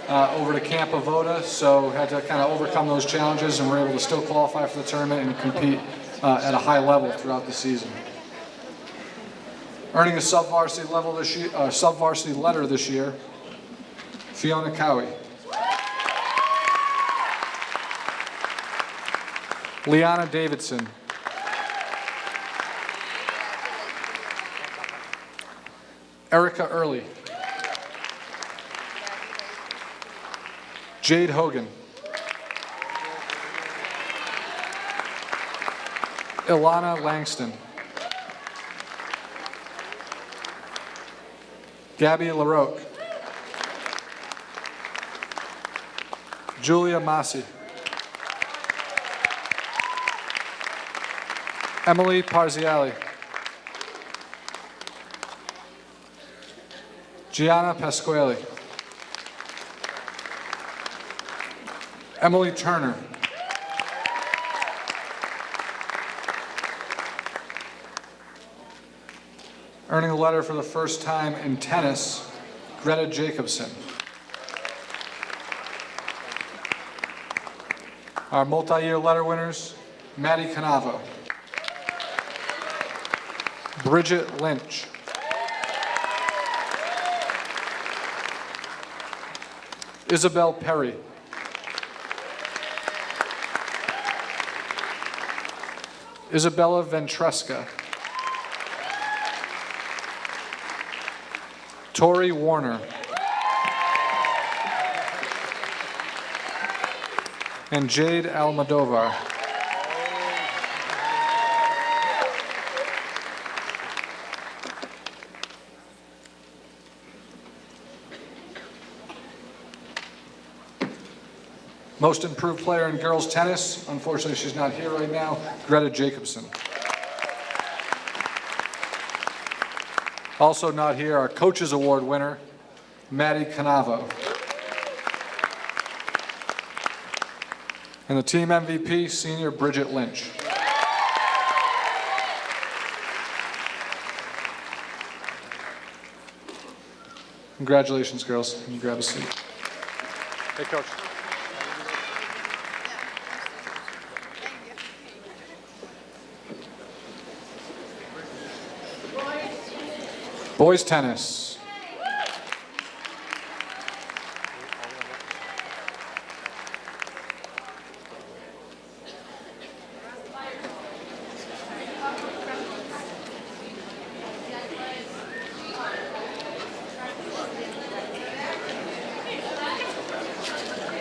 Speaker 1: over to Camp Avoda, so had to kind of overcome those challenges and were able to still qualify for the tournament and compete at a high level throughout the season. Earning a sub-varsity level this year, sub-varsity letter this year, Fiona Cowie. Liana Davidson. Erica Early. Jade Hogan. Ilana Langston. Gabby LaRoque. Julia Masi. Emily Parziali. Gianna Pasquale. Emily Turner. Earning a letter for the first time in tennis, Greta Jacobson. Our multi-year letter winners, Maddie Canavo. Bridget Lynch. Isabel Perry. Isabella Ventresca. Tori Warner. And Jade Almodovar. Most improved player in girls tennis. Unfortunately, she's not here right now. Greta Jacobson. Also not here, our Coaches Award winner, Maddie Canavo. And the team MVP, senior Bridget Lynch. Congratulations, girls. Can you grab a seat?
Speaker 2: Hey, Coach.
Speaker 1: Boys tennis.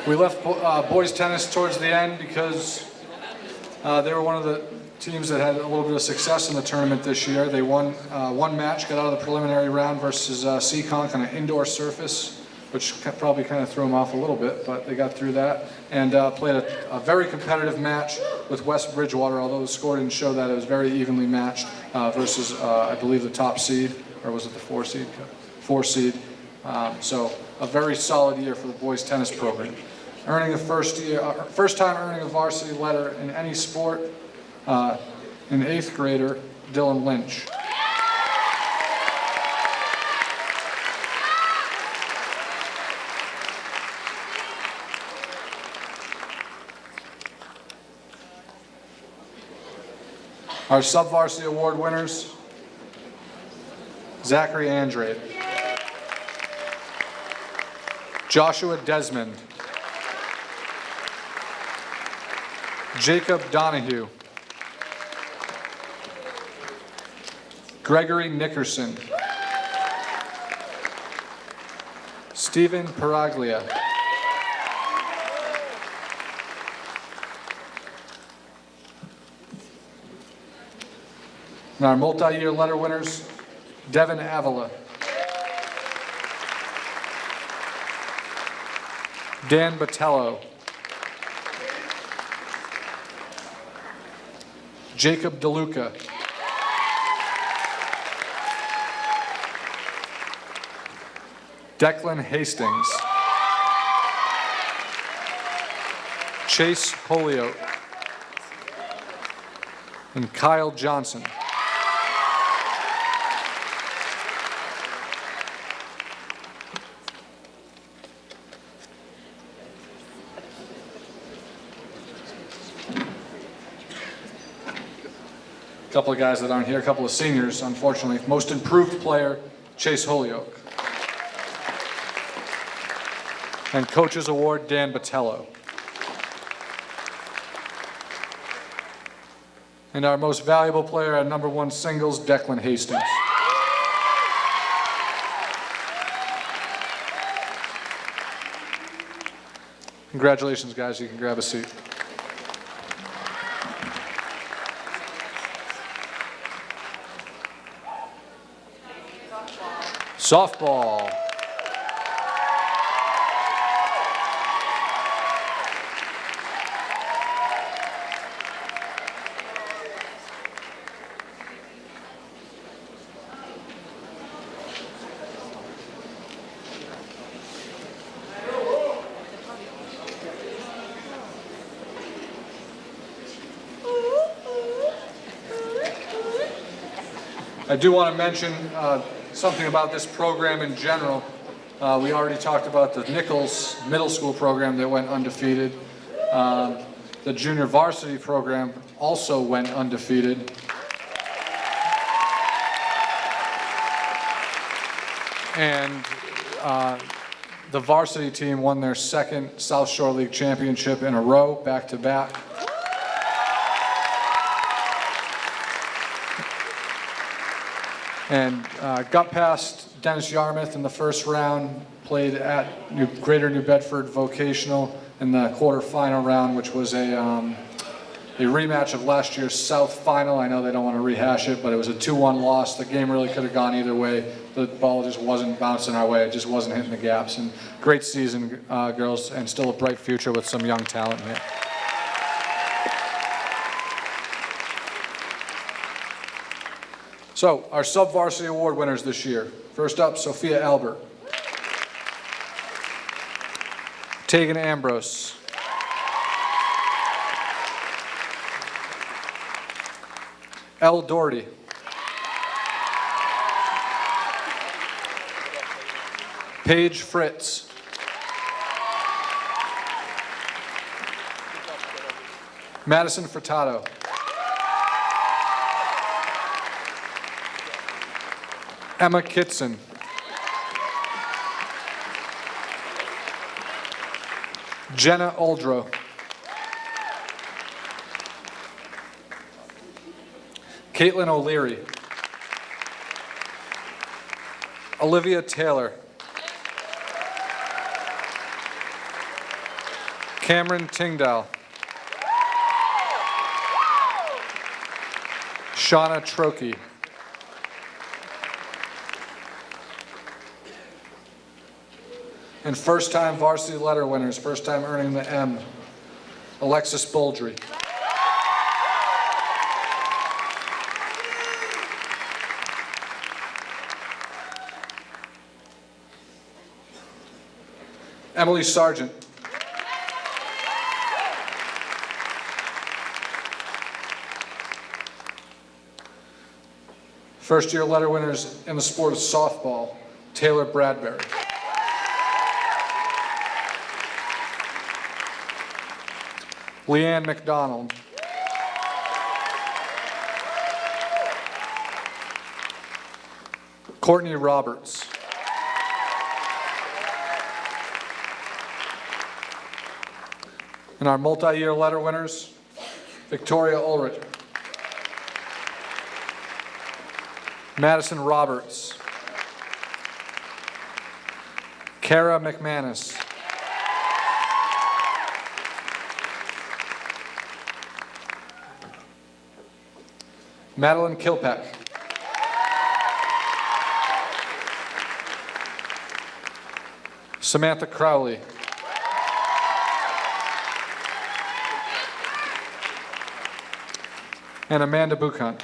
Speaker 1: We left boys tennis towards the end because they were one of the teams that had a little bit of success in the tournament this year. They won one match, got out of the preliminary round versus Seekonk on an indoor surface, which probably kind of threw them off a little bit, but they got through that and played a very competitive match with West Bridgewater, although the score didn't show that. It was very evenly matched versus, I believe, the top seed, or was it the 4 seed? 4 seed. So a very solid year for the boys tennis program. Earning a first time earning a varsity letter in any sport, an 8th grader, Dylan Lynch. Our sub-varsity award winners, Zachary Andrade, Joshua Desmond, Jacob Donahue, Gregory Nickerson, Stephen Paraglia, and our multi-year letter winners, Devin Avila, Dan Botello, Jacob DeLuca, Declan Hastings, Chase Holyoke, and Kyle Johnson. A couple of guys that aren't here, a couple of seniors, unfortunately. Most improved player, Chase Holyoke. And Coaches Award, Dan Botello. And our most valuable player at #1 singles, Declan Hastings. Congratulations, guys. You can grab a seat. Softball. I do want to mention something about this program in general. We already talked about the Nichols middle school program that went undefeated. The junior varsity program also went undefeated. And the varsity team won their second South Shore League championship in a row, back-to-back. And got past Dennis Yarmouth in the first round, played at Greater New Bedford Vocational in the quarterfinal round, which was a rematch of last year's South final. I know they don't want to rehash it, but it was a 2-1 loss. The game really could have gone either way. The ball just wasn't bouncing our way. It just wasn't hitting the gaps. And great season, girls, and still a bright future with some young talent here. So, our sub-varsity award winners this year. First up, Sophia Albert. Tegan Ambrose. Elle Doherty. Paige Fritz. Madison Furtado. Emma Kitson. Jenna Oldrow. Caitlin O'Leary. Olivia Taylor. Cameron Tingdale. Shauna Trokey. And first-time varsity letter winners, first time earning the M, Alexis Boldry. Emily Sargent. First-year letter winners in the sport of softball, Taylor Bradbury. Leanne McDonald. Courtney Roberts. And our multi-year letter winners, Victoria Ulrich. Madison Roberts. Kara McManus. Madeline Kilpack. Samantha Crowley. And Amanda Buchan.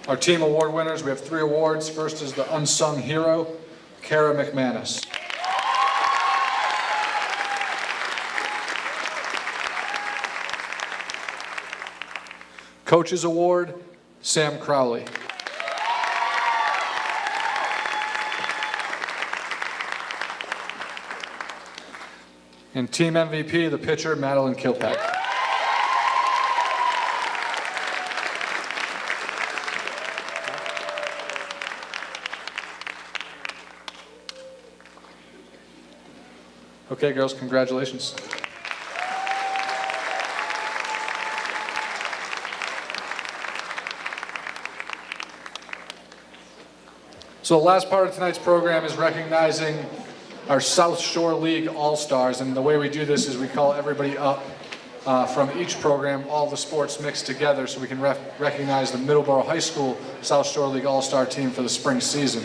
Speaker 1: Our team award winners, we have 3 awards. First is the Unsung Hero, Kara McManus. Coaches Award, Sam Crowley. And Team MVP, the pitcher, Madeline Kilpack. Okay, girls, congratulations. So the last part of tonight's program is recognizing our South Shore League All-Stars, and the way we do this is we call everybody up from each program, all the sports mixed together, so we can recognize the Middleborough High School South Shore League All-Star team for the spring season.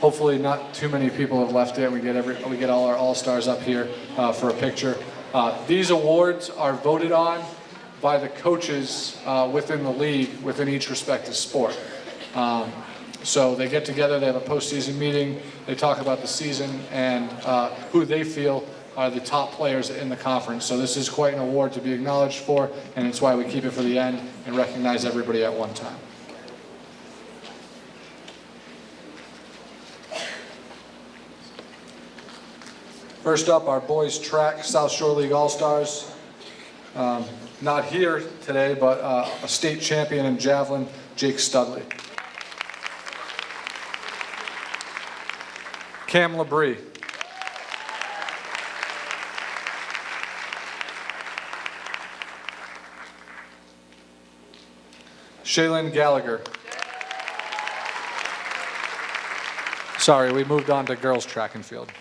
Speaker 1: Hopefully not too many people have left it. We get all our All-Stars up here for a picture. These awards are voted on by the coaches within the league, within each respective sport. So they get together, they have a postseason meeting, they talk about the season and who they feel are the top players in the conference. So this is quite an award to be acknowledged for, and it's why we keep it for the end and recognize everybody at one time. First up, our boys track South Shore League All-Stars. Not here today, but a state champion in javelin, Jake Studley. Cam Labrie. Shaylin Gallagher. Sorry, we moved on to girls track and field.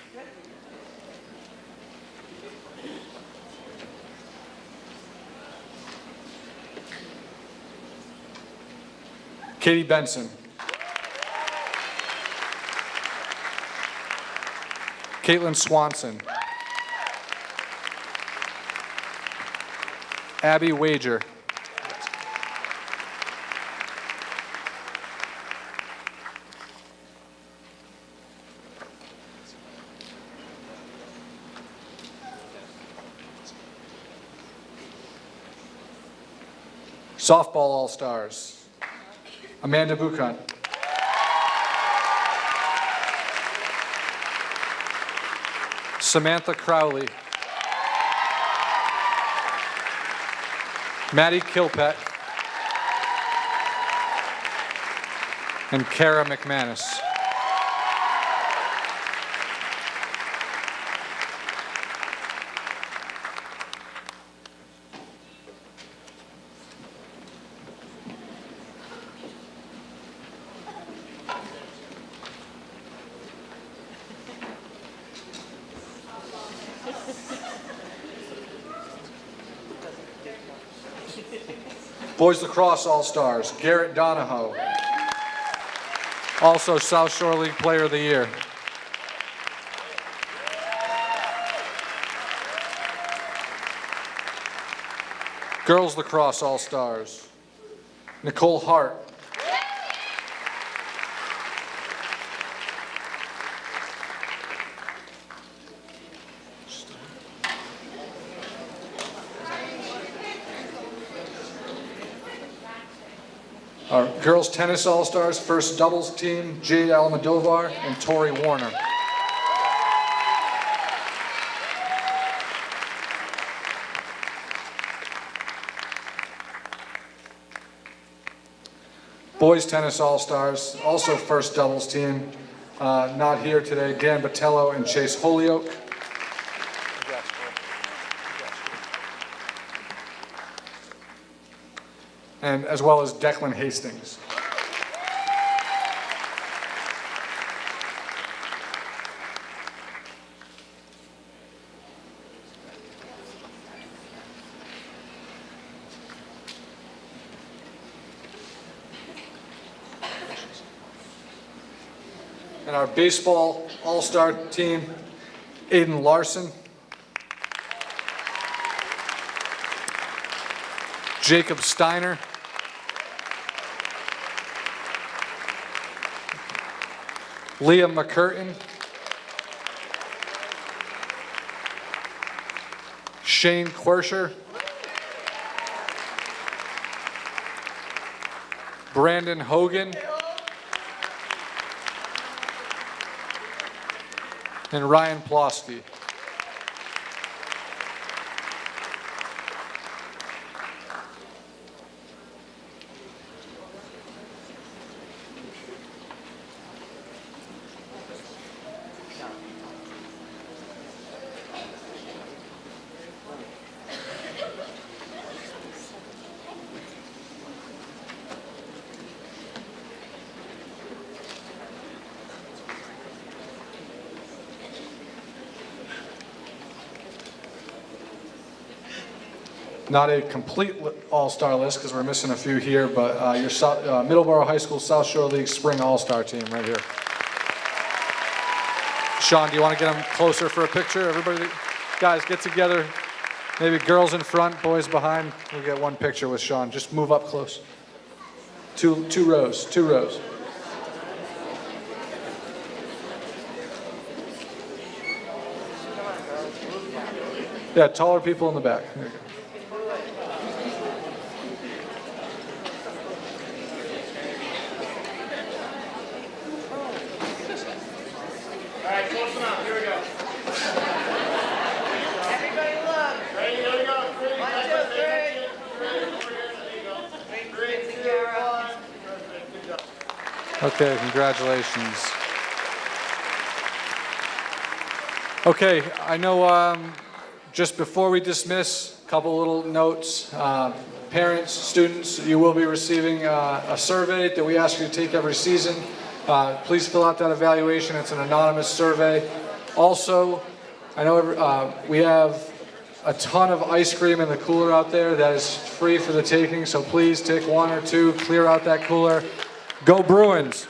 Speaker 1: Katie Benson. Caitlin Swanson. Abby Wager. Softball All-Stars. Amanda Buchan. Samantha Crowley. Maddie Kilpett. And Kara McManus. Boys Lacrosse All-Stars, Garrett Donahoe. Also South Shore League Player of the Year. Girls Lacrosse All-Stars, Nicole Hart. Our girls tennis all-stars, first doubles team, Jade Almodovar and Tori Warner. Boys tennis all-stars, also first doubles team, not here today, Dan Botello and Chase Holyoke. And as well as Declan Hastings. And our baseball all-star team, Aiden Larson, Jacob Steiner, Liam McCurtain, Shane Quersher, Brandon Hogan, and Ryan Plosky. Not a complete all-star list because we're missing a few here, but your Middleborough High School South Shore League Spring All-Star team right here. Sean, do you want to get them closer for a picture? Everybody, guys, get together. Maybe girls in front, boys behind. We'll get one picture with Sean. Just move up close. Two rows. Yeah, taller people in the back. There you go.
Speaker 2: All right, close enough. Here we go. Everybody look. Ready? Here we go. 3, 1, 2, 3. 3, 2, 1. Perfect. Good job.
Speaker 1: Okay, congratulations. Okay, I know just before we dismiss, a couple little notes. Parents, students, you will be receiving a survey that we ask you to take every season. Please fill out that evaluation. It's an anonymous survey. Also, I know we have a ton of ice cream in the cooler out there that is free for the taking, so please take 1 or 2, clear out that cooler. Go Bruins!